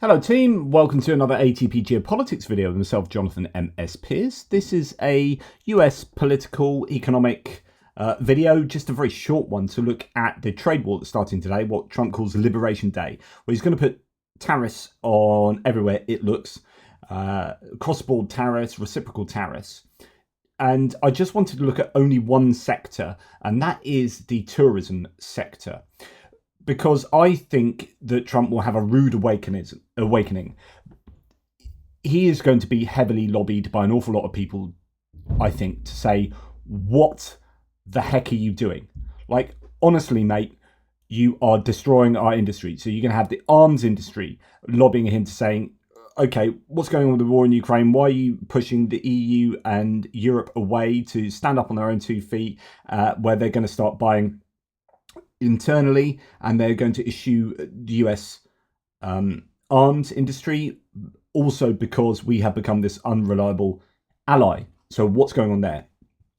Hello team, welcome to another ATPGEO politics video with myself, Jonathan M.S. Pearce. This is a US political economic video, just a very short one to look at the trade war that's starting today, what Trump calls Liberation Day, where he's going to put tariffs on everywhere it looks, cross-board tariffs, reciprocal tariffs. And I just wanted to look at only one sector, and that is the tourism sector. Because I think that Trump will have a rude awakening. He is going to be heavily lobbied by an awful lot of people, I think, to say, what the heck are you doing? Like, honestly, mate, you are destroying our industry. So you're going to have the arms industry lobbying him to saying, okay, what's going on with the war in Ukraine? Why are you pushing the EU and Europe away to stand up on their own 2 feet, where they're going to start buying internally, and they're going to issue the US arms industry, also because we have become this unreliable ally. So what's going on there?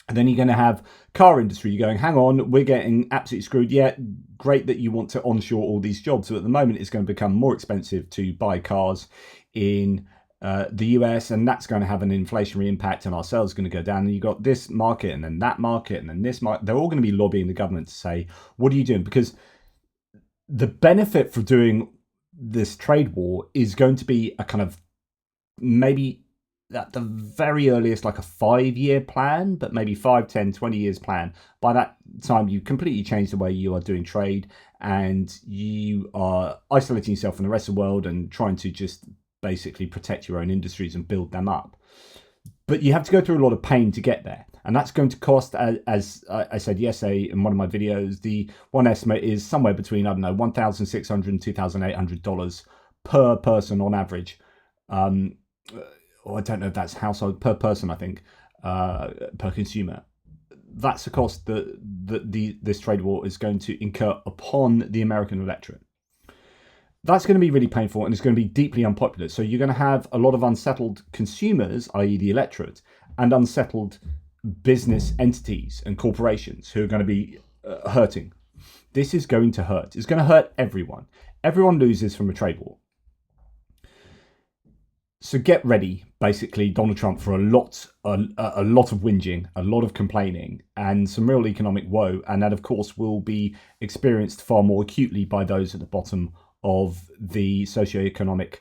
And then you're going to have car industry. You're going, hang on, we're getting absolutely screwed. Yeah, great that you want to onshore all these jobs, but at the moment it's going to become more expensive to buy cars in the US, and that's going to have an inflationary impact, and our sales are going to go down. And you've got this market, and then that market, and then this market. They're all going to be lobbying the government to say, what are you doing? Because the benefit for doing this trade war is going to be a kind of, maybe at the very earliest, like a 5-year plan, but maybe 5, 10, 20 years plan. By that time, you completely change the way you are doing trade, and you are isolating yourself from the rest of the world and trying to just basically protect your own industries and build them up. But you have to go through a lot of pain to get there. And that's going to cost, as I said yesterday in one of my videos, the one estimate is somewhere between, I don't know, $1,600 and $2,800 per person on average. Or I don't know if that's household, per person, I think, per consumer. That's the cost that this trade war is going to incur upon the American electorate. That's going to be really painful, and it's going to be deeply unpopular. So you're going to have a lot of unsettled consumers, i.e. the electorate, and unsettled business entities and corporations who are going to be hurting. This is going to hurt. It's going to hurt everyone. Everyone loses from a trade war. So get ready, basically, Donald Trump, for a lot of whinging, a lot of complaining, and some real economic woe. And that, of course, will be experienced far more acutely by those at the bottom of the socioeconomic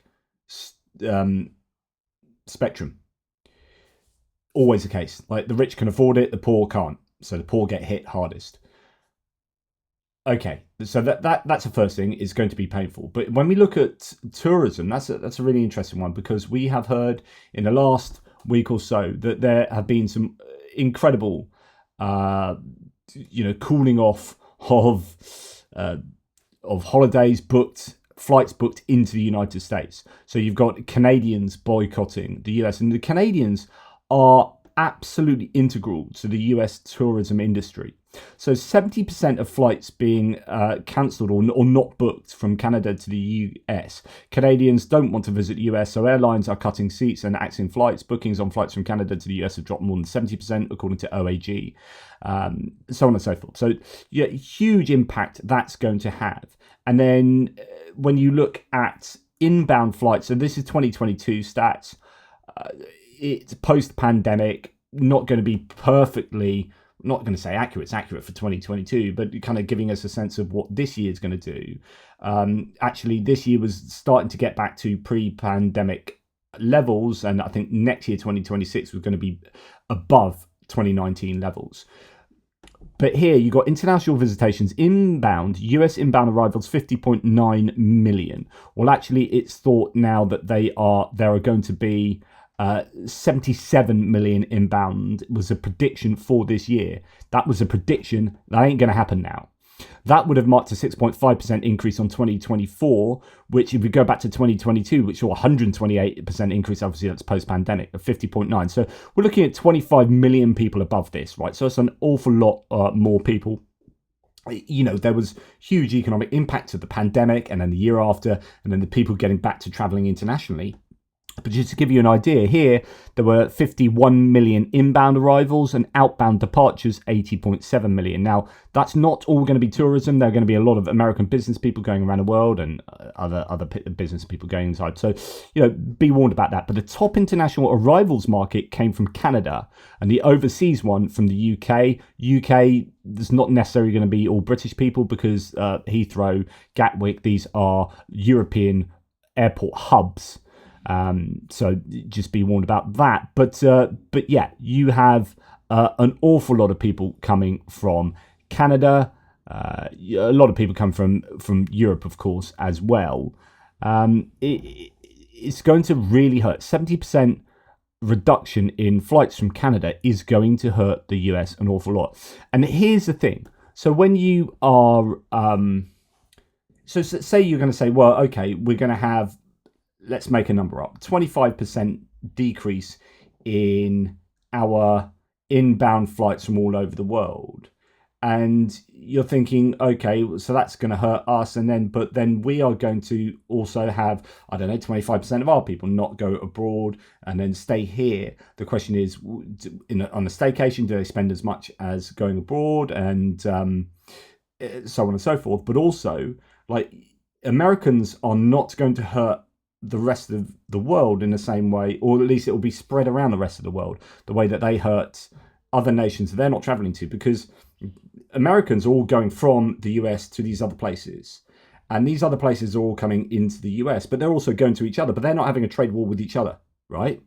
spectrum. Always the case. Like, the rich can afford it, the poor can't. So the poor get hit hardest. Okay, so that's the first thing. Is going to be painful. But when we look at tourism, that's a really interesting one, because we have heard in the last week or so that there have been some incredible, cooling off of holidays booked, flights booked into the United States. So you've got Canadians boycotting the US, and the Canadians are absolutely integral to the US tourism industry. So 70% of flights being cancelled or not booked from Canada to the US. Canadians don't want to visit the US, so airlines are cutting seats and axing flights. Bookings on flights from Canada to the US have dropped more than 70%, according to OAG, so on and so forth. So yeah, huge impact that's going to have. And then when you look at inbound flights, so this is 2022 stats, it's post-pandemic, not going to be perfectly, I'm not going to say accurate, it's accurate for 2022, but kind of giving us a sense of what this year is going to do. Actually, this year was starting to get back to pre-pandemic levels, and I think next year, 2026, was going to be above 2019 levels. But here you got international visitations inbound, US inbound arrivals 50.9 million. Well, actually, it's thought now that there are going to be 77 million inbound was a prediction for this year. That was a prediction. That ain't going to happen now. That would have marked a 6.5% increase on 2024, which if we go back to 2022, which saw 128% increase, obviously that's post-pandemic, of 50.9. So we're looking at 25 million people above this, right? So it's an awful lot more people. You know, there was huge economic impact of the pandemic, and then the year after, and then the people getting back to traveling internationally. But just to give you an idea, here there were 51 million inbound arrivals and outbound departures 80.7 million. Now, that's not all going to be tourism. There are going to be a lot of American business people going around the world and other business people going inside. So, be warned about that. But the top international arrivals market came from Canada, and the overseas one from the UK. UK, there's not necessarily going to be all British people because Heathrow, Gatwick, these are European airport hubs. So just be warned about that. But yeah, you have an awful lot of people coming from Canada. A lot of people come from Europe, of course, as well. It's going to really hurt. 70% reduction in flights from Canada is going to hurt the US an awful lot. And here's the thing. So when you are... so say you're going to say, well, okay, we're going to have... Let's make a number up. 25% decrease in our inbound flights from all over the world. And you're thinking, okay, so that's going to hurt us. But then we are going to also have, 25% of our people not go abroad and then stay here. The question is, on a staycation, do they spend as much as going abroad? And so on and so forth. But also, like, Americans are not going to hurt the rest of the world in the same way, or at least it will be spread around the rest of the world, the way that they hurt other nations they're not traveling to, because Americans are all going from the US to these other places, and these other places are all coming into the US, but they're also going to each other, but they're not having a trade war with each other, right?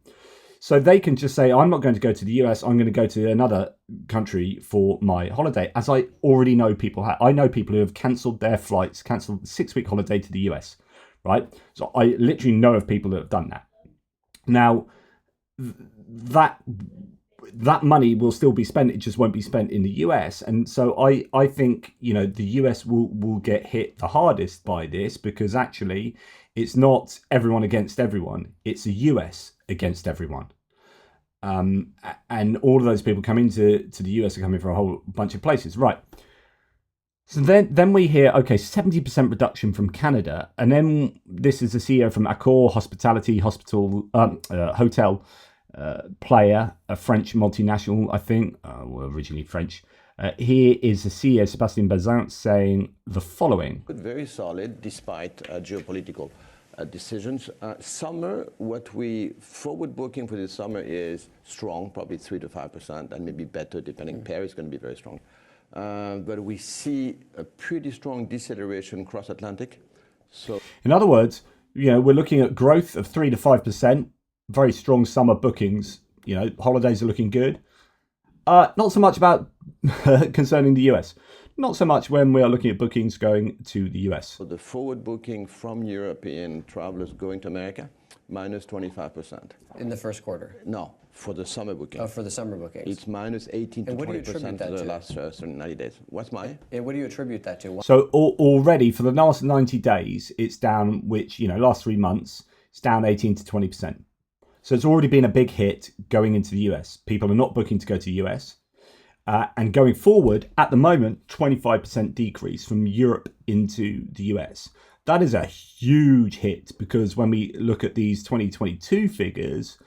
So they can just say, I'm not going to go to the US, I'm going to go to another country for my holiday, as I already know people have. I know people who have cancelled their flights, cancelled a 6-week holiday to the US. Right, so I literally know of people that have done that. Now, that money will still be spent; it just won't be spent in the US. And so I think the US will get hit the hardest by this, because actually it's not everyone against everyone; it's the US against everyone. And all of those people coming to the US are coming from a whole bunch of places, right? So then we hear, okay, 70% reduction from Canada. And then this is the CEO from Accor, hotel player, a French multinational, I think, originally French. Here is the CEO, Sébastien Bazin, saying the following. Very solid, despite geopolitical decisions. Summer, what we forward booking for this summer is strong, probably 3 to 5%, and maybe better, depending. Paris is going to be very strong. But we see a pretty strong deceleration cross-Atlantic. So, in other words, we're looking at growth of 3 to 5%, very strong summer bookings. Holidays are looking good. Not so much about concerning the US. Not so much when we are looking at bookings going to the US. So the forward booking from European travelers going to America, minus 25%. In the first quarter? No, for the summer booking. Oh, for the summer bookings. It's minus 18 to 20% for the last 90 days. What's my? And what do you attribute that to? So already for the last 90 days, it's down, last 3 months, it's down 18 to 20%. So it's already been a big hit going into the US. People are not booking to go to the US. And going forward, at the moment, 25% decrease from Europe into the US. That is a huge hit, because when we look at these 2022 figures,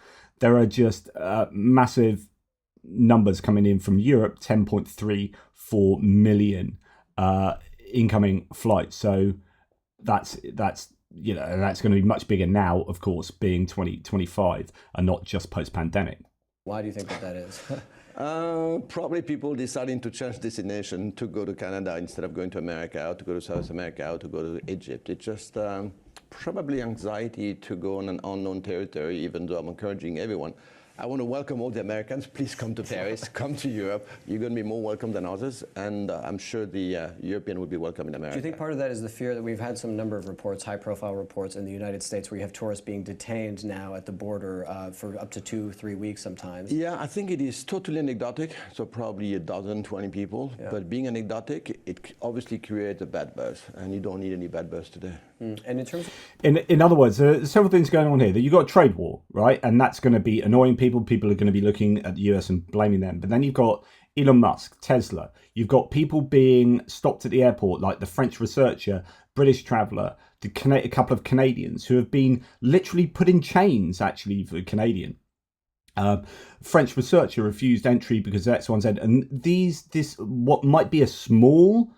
there are just massive numbers coming in from Europe, 10.34 million incoming flights. So that's going to be much bigger now, of course, being 2025 and not just post-pandemic. Why do you think that is? Probably people deciding to change destination to go to Canada instead of going to America, or to go to South America, or to go to Egypt. It's just probably anxiety to go on an unknown territory, even though I'm encouraging everyone. I want to welcome all the Americans. Please come to Paris, come to Europe. You're going to be more welcome than others, and I'm sure the European will be welcome in America. Do you think part of that is the fear that we've had some number of reports, high-profile reports in the United States, where you have tourists being detained now at the border for up to 2-3 weeks sometimes? Yeah, I think it is totally anecdotic, so probably 20 people. Yeah. But being anecdotic, it obviously creates a bad buzz, and you don't need any bad buzz today. And in terms of... in other words, there's several things going on here. That you've got a trade war, right? And that's going to be annoying people. People are going to be looking at the US and blaming them. But then you've got Elon Musk, Tesla. You've got people being stopped at the airport, like the French researcher, British traveller, a couple of Canadians who have been literally put in chains, actually, for Canadian. French researcher refused entry because of X, Y, and Z. And this what might be a small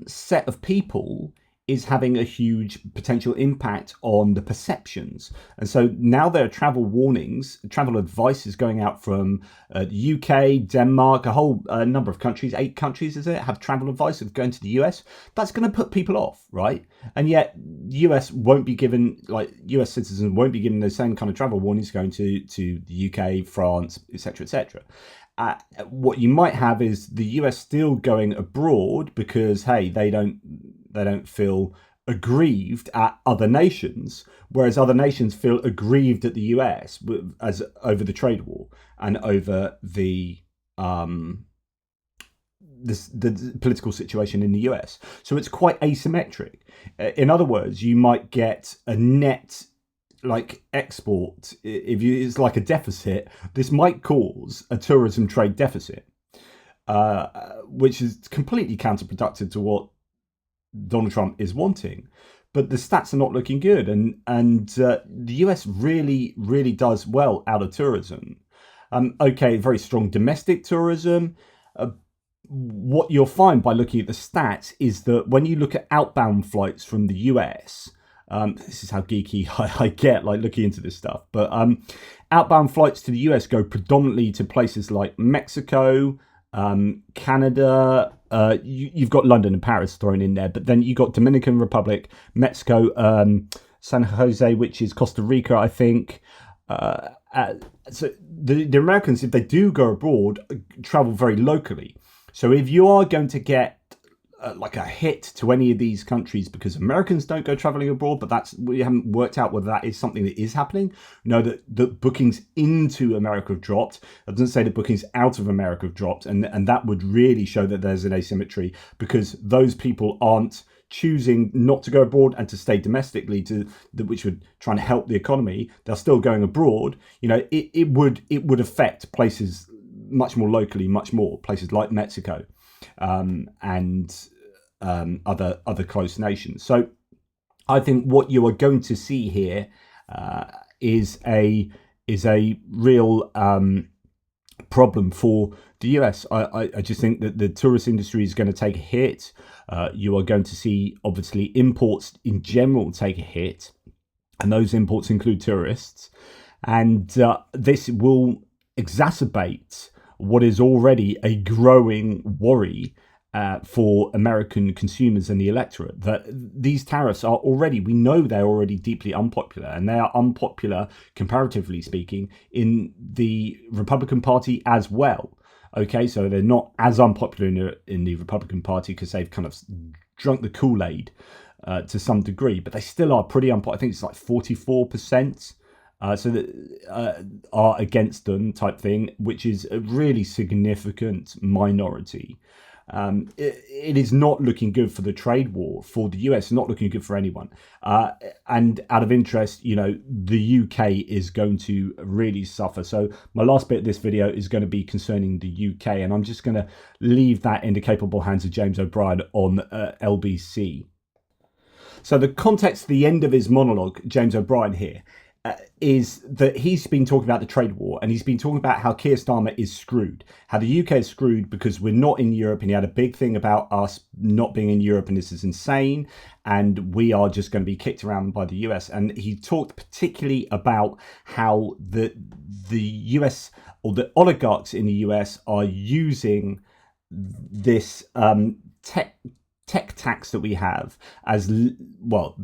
set of people is having a huge potential impact on the perceptions. And so now there are travel warnings, travel advice is going out from the UK, Denmark, a whole number of countries, 8 countries, is it, have travel advice of going to the US. That's going to put people off, right? And yet US won't be given, like US citizens won't be given the same kind of travel warnings going to the UK, France, etc., etc. What you might have is the US still going abroad because, hey, they don't feel aggrieved at other nations, whereas other nations feel aggrieved at the US as over the trade war and over the political situation in the US. So it's quite asymmetric. In other words, you might get a net like export. It's like a deficit. This might cause a tourism trade deficit, which is completely counterproductive to what Donald Trump is wanting. But the stats are not looking good, and the US really does well out of tourism. Okay, very strong domestic tourism. What you'll find by looking at the stats is that when you look at outbound flights from the US, this is how geeky I get, like looking into this stuff. But outbound flights to the US go predominantly to places like Mexico, Canada. You've got London and Paris thrown in there, but then you got Dominican Republic, Mexico, San Jose, which is Costa Rica, I think. So the Americans, if they do go abroad, travel very locally. So if you are going to get like a hit to any of these countries because Americans don't go traveling abroad, but we haven't worked out whether that is something that is happening. We know that the bookings into America have dropped. It doesn't say the bookings out of America have dropped, and that would really show that there's an asymmetry because those people aren't choosing not to go abroad and to stay domestically, which would try and help the economy. They're still going abroad. You know, it would affect places much more locally, much more places like Mexico and other close nations. So I think what you are going to see here is a real problem for the US. I just think that the tourist industry is going to take a hit. You are going to see, obviously, imports in general take a hit, and those imports include tourists. And this will exacerbate what is already a growing worry for American consumers and the electorate, that these tariffs are already, we know they're already deeply unpopular, and they are unpopular, comparatively speaking, in the Republican Party as well. Okay, so they're not as unpopular in the Republican Party because they've kind of drunk the Kool-Aid to some degree, but they still are pretty unpopular. I think it's like 44%. So that are against them type thing, which is a really significant minority. It is not looking good for the trade war for the US, not looking good for anyone. And out of interest, you know, the UK is going to really suffer. So my last bit of this video is going to be concerning the UK, and I'm just going to leave that in the capable hands of James O'Brien on LBC. So the context, the end of his monologue, James O'Brien here, is that he's been talking about the trade war, and he's been talking about how Keir Starmer is screwed, how the UK is screwed because we're not in Europe, and he had a big thing about us not being in Europe, and this is insane, and we are just going to be kicked around by the US. And he talked particularly about how the US, or the oligarchs in the US, are using this tech tax that we have as, well,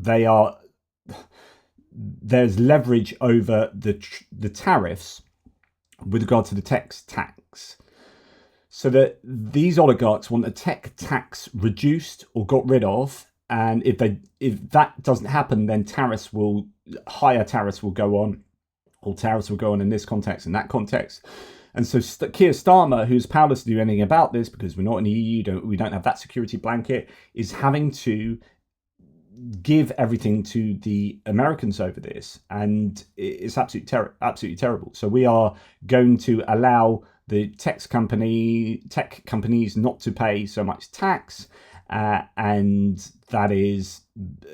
there's leverage over the tariffs with regard to the tech tax, so that these oligarchs want the tech tax reduced or got rid of, and if that doesn't happen, then higher tariffs will go on, or tariffs will go on in this context and that context. And so Keir Starmer, who's powerless to do anything about this because we're not in the EU, we don't have that security blanket, is having to give everything to the Americans over this, and it's absolutely terrible. So we are going to allow the tech companies not to pay so much tax, and that is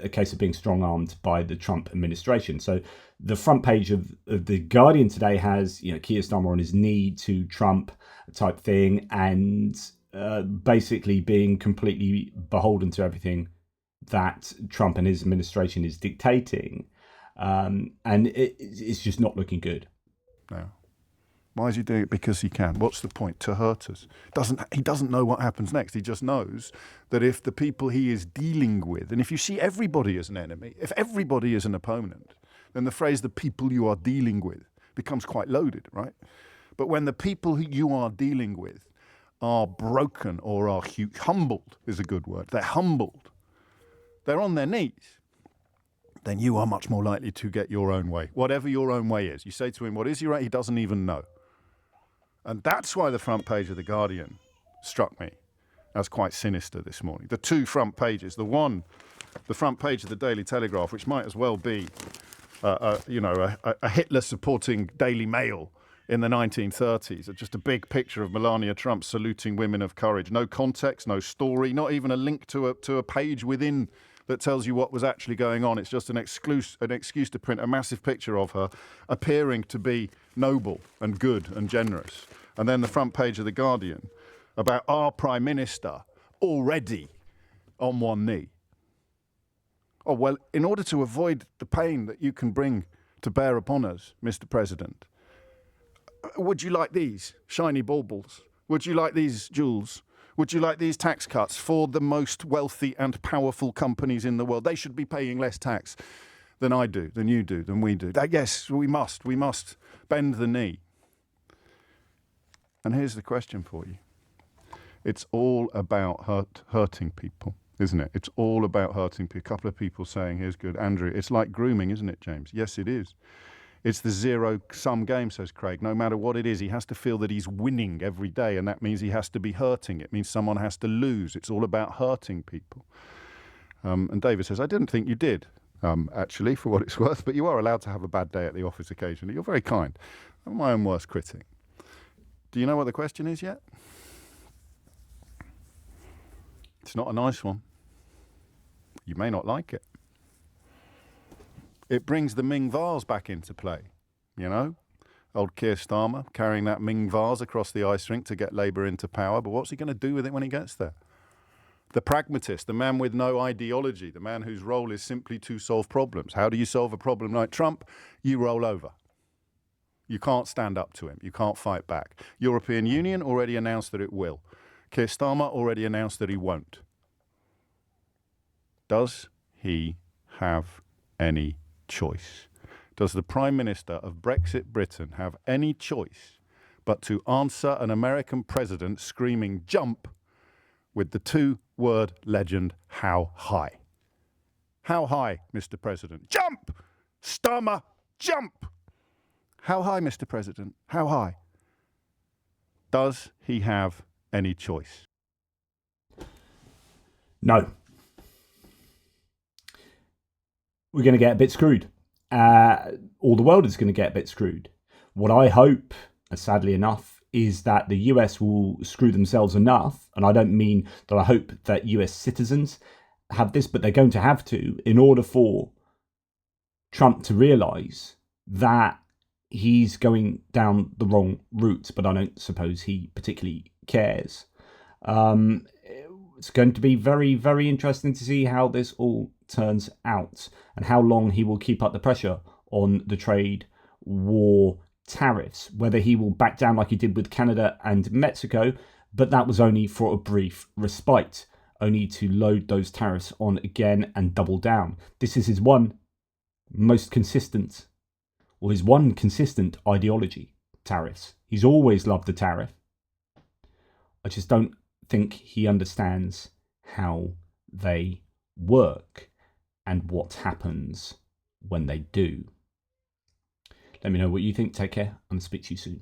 a case of being strong-armed by the Trump administration. So the front page of The Guardian today has, Keir Starmer on his knee to Trump type thing, and basically being completely beholden to everything that Trump and his administration is dictating. And it's just not looking good. No. Why is he doing it? Because he can. What's the point? To hurt us. He doesn't know what happens next. He just knows that if the people he is dealing with, and if you see everybody as an enemy, if everybody is an opponent, then the phrase "the people you are dealing with" becomes quite loaded, right? But when the people who you are dealing with are broken or are humbled, is a good word. They're humbled. They're on their knees. Then you are much more likely to get your own way, whatever your own way is. You say to him, "What is your way?" He doesn't even know. And that's why the front page of The Guardian struck me as quite sinister this morning. The two front pages, the front page of the Daily Telegraph, which might as well be, a Hitler-supporting Daily Mail in the 1930s, just a big picture of Melania Trump saluting women of courage. No context, no story, not even a link to a page within that tells you what was actually going on. It's just an excuse to print a massive picture of her appearing to be noble and good and generous. And then the front page of The Guardian about our Prime Minister already on one knee. Oh, well, in order to avoid the pain that you can bring to bear upon us, Mr. President, would you like these shiny baubles? Would you like these jewels? Would you like these tax cuts for the most wealthy and powerful companies in the world? They should be paying less tax than I do, than you do, than we do. Yes, we must. We must bend the knee. And here's the question for you. It's all about hurting people, isn't it? It's all about hurting people. A couple of people saying, here's good, Andrew, it's like grooming, isn't it, James? Yes, it is. It's the zero-sum game, says Craig. No matter what it is, he has to feel that he's winning every day, and that means he has to be hurting. It means someone has to lose. It's all about hurting people. And David says, I didn't think you did, actually, for what it's worth, but you are allowed to have a bad day at the office occasionally. You're very kind. I'm my own worst critic. Do you know what the question is yet? It's not a nice one. You may not like it. It brings the Ming vase back into play, Old Keir Starmer carrying that Ming vase across the ice rink to get Labour into power, but what's he going to do with it when he gets there? The pragmatist, the man with no ideology, the man whose role is simply to solve problems. How do you solve a problem like Trump? You roll over. You can't stand up to him. You can't fight back. European Union already announced that it will. Keir Starmer already announced that he won't. Does he have any choice? Does the Prime Minister of Brexit Britain have any choice but to answer an American president screaming jump with the two-word legend, how high? How high, Mr. President? Jump! Starmer, jump! How high, Mr. President? How high? Does he have any choice? No. We're going to get a bit screwed. All the world is going to get a bit screwed. What I hope, sadly enough, is that the US will screw themselves enough, and I don't mean that I hope that US citizens have this, but they're going to have to, in order for Trump to realise that he's going down the wrong route, but I don't suppose he particularly cares. It's going to be very, very interesting to see how this all turns out and how long he will keep up the pressure on the trade war tariffs, whether he will back down like he did with Canada and Mexico, but that was only for a brief respite, only to load those tariffs on again and double down. This is his one consistent ideology, tariffs. He's always loved the tariff. I just don't think he understands how they work and what happens when they do. Let me know what you think. Take care and speak to you soon.